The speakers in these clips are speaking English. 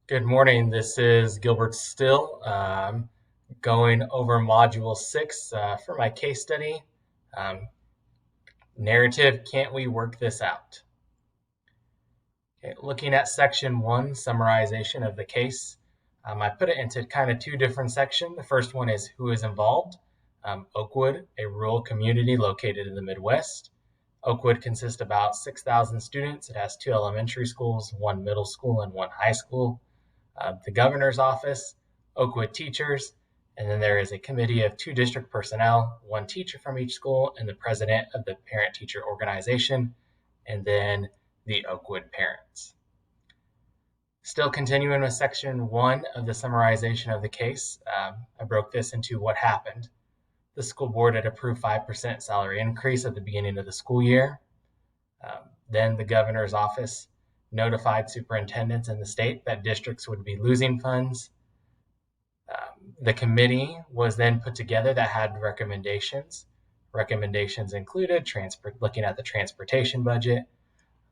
Good morning. This is Gilbert Still, going over Module 6 for my case study. Um, Narrative, can't we work this out? Okay, looking at Section 1, Summarization of the case, I put it into kind of two different sections. The first one is who is involved. Oakwood, a rural community located in the Midwest. Oakwood consists of about 6,000 students. It has two elementary schools, one middle school, and one high school. The governor's office, Oakwood teachers, and then there is a committee of two district personnel, one teacher from each school, and the president of the parent-teacher organization, and then the Oakwood parents. Still continuing with section 1 of the summarization of the case, I broke this into what happened. The school board had approved 5% salary increase at the beginning of the school year. Then the governor's office notified superintendents in the state that districts would be losing funds. The committee was then put together that had recommendations. Recommendations included looking at the transportation budget,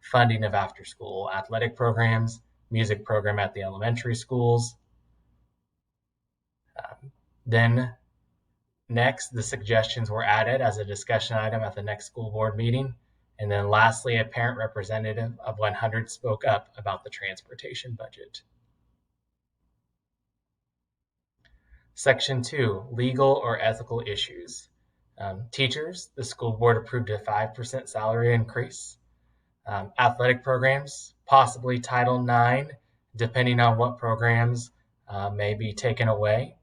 funding of after-school athletic programs, music program at the elementary schools. Then next, the suggestions were added as a discussion item at the next school board meeting. And then lastly, a parent representative of 100 spoke up about the transportation budget. Section 2, legal or ethical issues. Teachers, the school board approved a 5% salary increase. Athletic programs, possibly Title IX, depending on what programs may be taken away.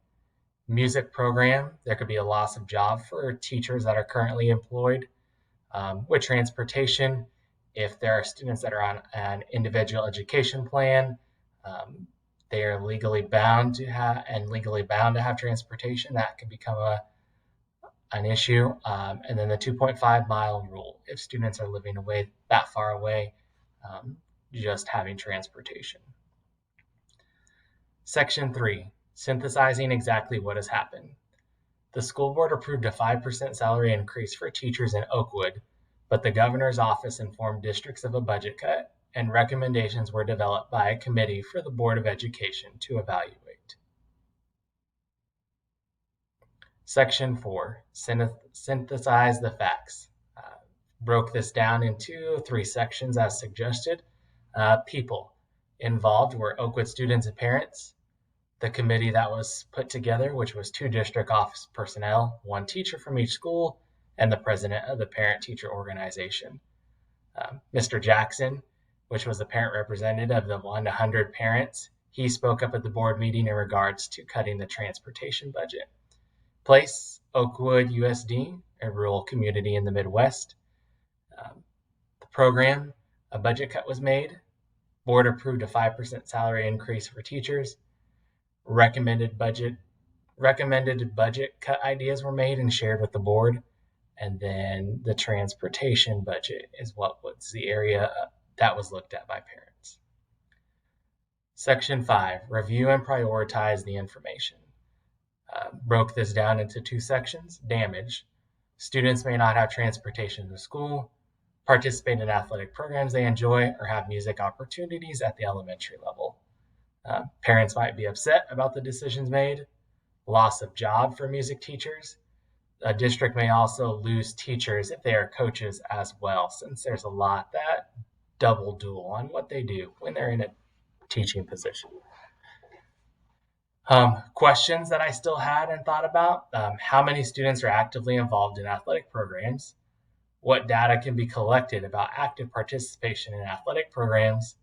Music program, there could be a loss of job for teachers that are currently employed. With transportation, if there are students that are on an individual education plan, they are legally bound to have transportation. That could become an issue. And then the 2.5-mile rule, if students are living away that far away, just having transportation. Section 3, synthesizing exactly what has happened. The school board approved a 5% salary increase for teachers in Oakwood, but the governor's office informed districts of a budget cut, and recommendations were developed by a committee for the Board of Education to evaluate. Section 4, synthesize the facts. Broke this down into 3 sections as suggested. People involved were Oakwood students and parents. The committee that was put together, which was 2 district office personnel, 1 teacher from each school, and the president of the parent-teacher organization. Mr. Jackson, which was the parent representative of the 1 to 100 parents, he spoke up at the board meeting in regards to cutting the transportation budget. Place, Oakwood USD, a rural community in the Midwest. The program, a budget cut was made. Board approved a 5% salary increase for teachers. Recommended budget cut ideas were made and shared with the board. And then the transportation budget is what was the area that was looked at by parents. Section 5, review and prioritize the information. Broke this down into 2 sections. Damage. Students may not have transportation to school, participate in athletic programs they enjoy, or have music opportunities at the elementary level. Parents might be upset about the decisions made. Loss of job for music teachers. A district may also lose teachers if they are coaches as well, since there's a lot that double duel on what they do when they're in a teaching position. Questions that I still had and thought about. How many students are actively involved in athletic programs? What data can be collected about active participation in athletic programs?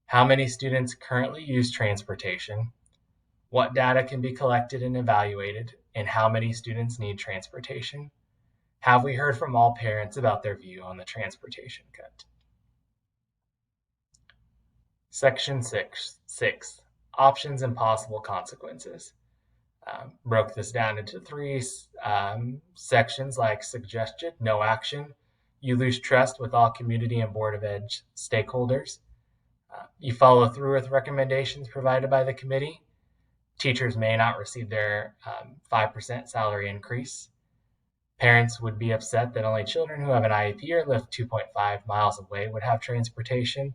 How many students currently use transportation? What data can be collected and evaluated? And how many students need transportation? Have we heard from all parents about their view on the transportation cut? Section 6, options and possible consequences. Broke this down into 3 sections like suggested, no action. You lose trust with all community and Board of Ed stakeholders. You follow through with recommendations provided by the committee. Teachers may not receive their 5% salary increase. Parents would be upset that only children who have an IEP or live 2.5 miles away would have transportation.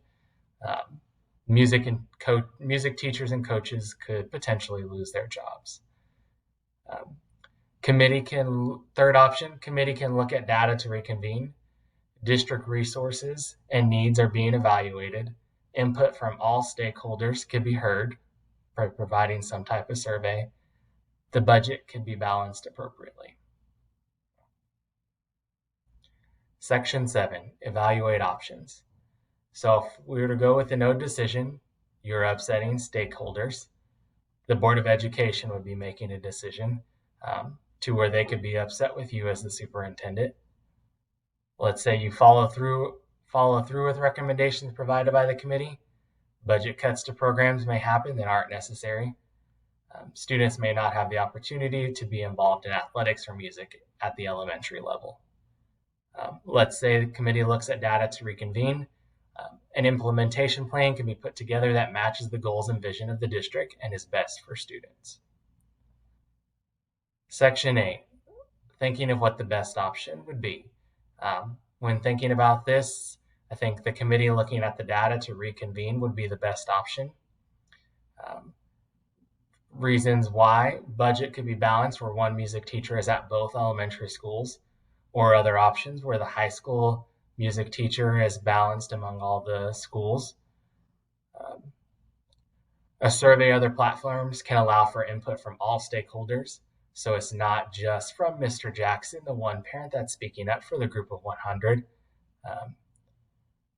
Music teachers and coaches could potentially lose their jobs. Um, Third option, committee can look at data to reconvene. District resources and needs are being evaluated. Input from all stakeholders could be heard by providing some type of survey. The budget can be balanced appropriately. Section 7, evaluate options. So if we were to go with a no decision, you're upsetting stakeholders. The Board of Education would be making a decision to where they could be upset with you as the superintendent. Let's say you follow through with recommendations provided by the committee. Budget cuts to programs may happen that aren't necessary. Students may not have the opportunity to be involved in athletics or music at the elementary level. Let's say the committee looks at data to reconvene. An implementation plan can be put together that matches the goals and vision of the district and is best for students. Section 8, thinking of what the best option would be. When thinking about this, I think the committee looking at the data to reconvene would be the best option. Reasons why: budget could be balanced where one music teacher is at both elementary schools, or other options where the high school music teacher is balanced among all the schools. A survey or other platforms can allow for input from all stakeholders, so it's not just from Mr. Jackson, the one parent that's speaking up for the group of 100.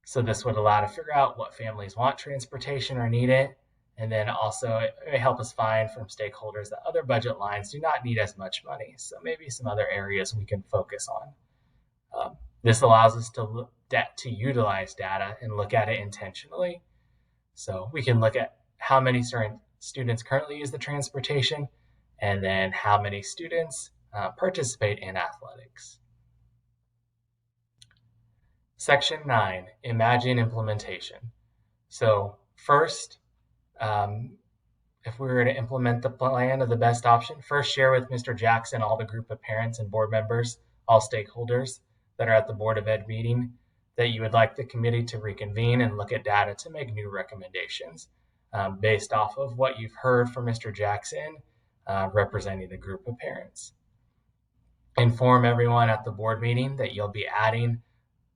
So this would allow to figure out what families want transportation or need it, and then also it may help us find from stakeholders that other budget lines do not need as much money, so maybe some other areas we can focus on. This allows us to utilize data and look at it intentionally. So we can look at how many students currently use the transportation, and then how many students participate in athletics. Section 9, imagine implementation. So first, if we were to implement the plan of the best option, first share with Mr. Jackson all the group of parents and board members, all stakeholders that are at the Board of Ed meeting, that you would like the committee to reconvene and look at data to make new recommendations based off of what you've heard from Mr. Jackson representing the group of parents. Inform everyone at the board meeting that you'll be adding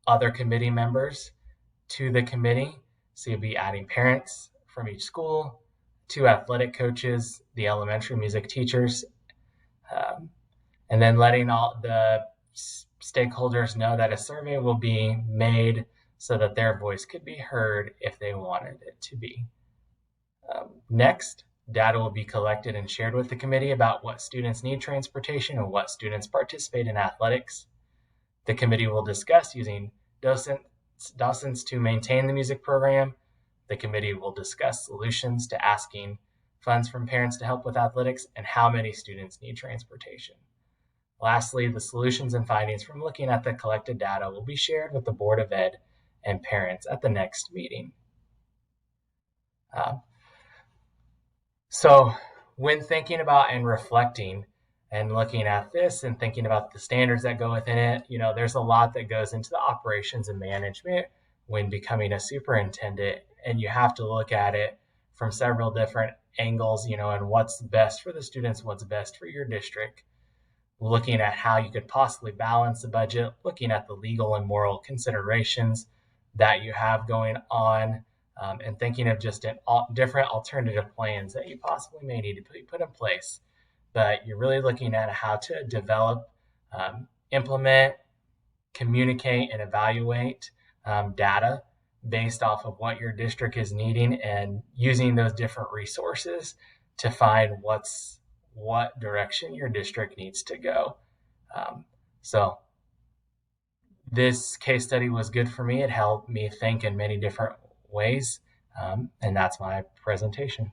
other committee members to the committee. So you'll be adding parents from each school, 2 athletic coaches, the elementary music teachers, and then letting all the stakeholders know that a survey will be made so that their voice could be heard if they wanted it to be. Next, data will be collected and shared with the committee about what students need transportation and what students participate in athletics. The committee will discuss using docents to maintain the music program. The committee will discuss solutions to asking funds from parents to help with athletics and how many students need transportation. Lastly, the solutions and findings from looking at the collected data will be shared with the Board of Ed and parents at the next meeting. So when thinking about and reflecting and looking at this and thinking about the standards that go within it, there's a lot that goes into the operations and management when becoming a superintendent, and you have to look at it from several different angles, and what's best for the students, what's best for your district, looking at how you could possibly balance the budget, looking at the legal and moral considerations that you have going on, and thinking of just different alternative plans that you possibly may need to put in place. But you're really looking at how to develop, implement, communicate, and evaluate data based off of what your district is needing, and using those different resources to find what direction your district needs to go. So this case study was good for me. It helped me think in many different ways, and that's my presentation.